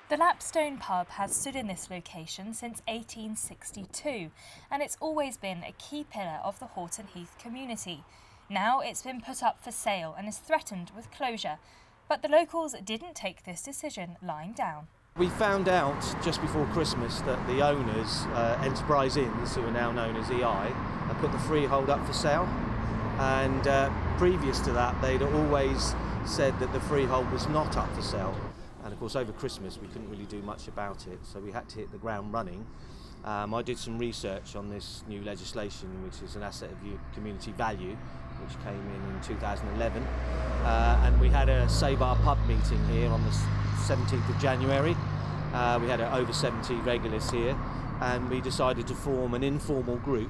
The Lapstone Pub has stood in this location since 1862, and it's always been a key pillar of the Horton Heath community. Now it's been put up for sale and is threatened with closure, but the locals didn't take this decision lying down. We found out just before Christmas that the owners, Enterprise Inns, who are now known as EI, had put the freehold up for sale, and previous to that they'd always said that the freehold was not up for sale. And of course over Christmas we couldn't really do much about it, so we had to hit the ground running. I did some research on this new legislation, which is an asset of community value, which came in 2011, and we had a Save Our Pub meeting here on the 17th of January. We had over 70 regulars here, and we decided to form an informal group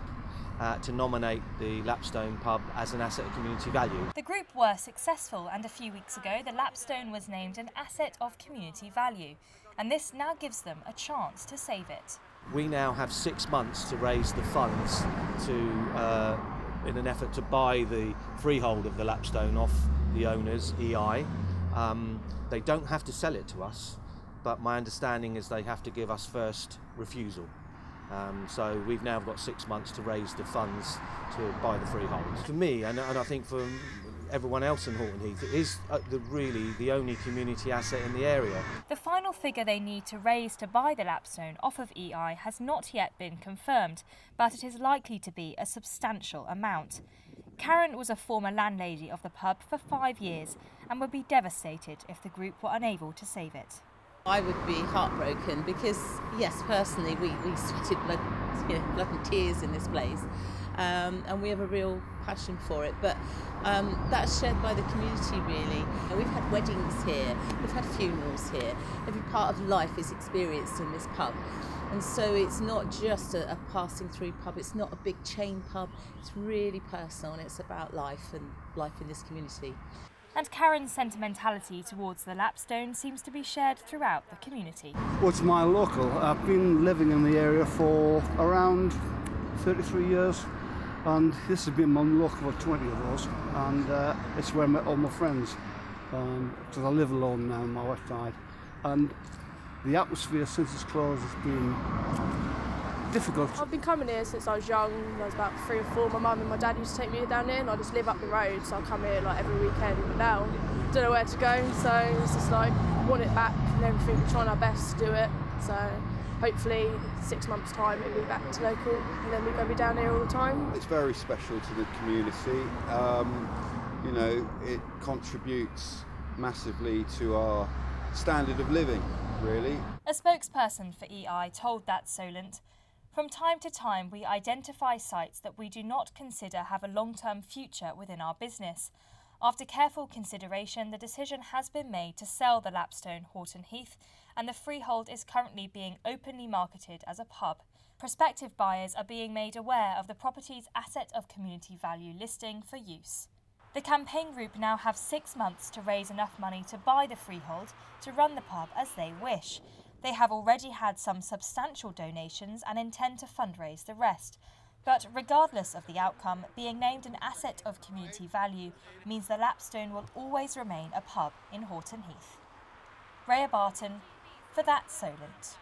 to nominate the Lapstone Pub as an asset of community value. The group were successful, and a few weeks ago the Lapstone was named an asset of community value, and this now gives them a chance to save it. We now have 6 months to raise the funds in an effort to buy the freehold of the Lapstone off the owners, EI. They don't have to sell it to us, but my understanding is they have to give us first refusal. So we've now got 6 months to raise the funds to buy the freehold. For me, and I think for everyone else in Horton Heath, it is really the only community asset in the area. The final figure they need to raise to buy the Lapstone off of EI has not yet been confirmed, but it is likely to be a substantial amount. Karen was a former landlady of the pub for 5 years and would be devastated if the group were unable to save it. I would be heartbroken because, yes, personally we sweated blood and tears in this place, and we have a real passion for it, but that's shared by the community really. We've had weddings here, we've had funerals here, every part of life is experienced in this pub, and so it's not just a passing through pub, it's not a big chain pub, it's really personal and it's about life and life in this community. And Karen's sentimentality towards the Lapstone seems to be shared throughout the community. Well, it's my local. I've been living in the area for around 33 years, and this has been my local for 20 of those, and it's where I met all my friends, because I live alone now, my wife died, and the atmosphere since it's closed has been difficult. I've been coming here since I was young. I was about 3 or 4. My mum and my dad used to take me down here, and I just live up the road, so I come here like every weekend. But now I don't know where to go, so it's just like want it back and everything. We're trying our best to do it. So hopefully 6 months' time it'll be back to local, and then we're going to be down here all the time. It's very special to the community. You know, it contributes massively to our standard of living, really. A spokesperson for EI told that Solent, "From time to time we identify sites that we do not consider have a long-term future within our business. After careful consideration, the decision has been made to sell the Lapstone Horton Heath, and the freehold is currently being openly marketed as a pub. Prospective buyers are being made aware of the property's asset of community value listing for use." The campaign group now have 6 months to raise enough money to buy the freehold to run the pub as they wish. They have already had some substantial donations and intend to fundraise the rest. But regardless of the outcome, being named an asset of community value means the Lapstone will always remain a pub in Horton Heath. Rhea Barton for That Solent.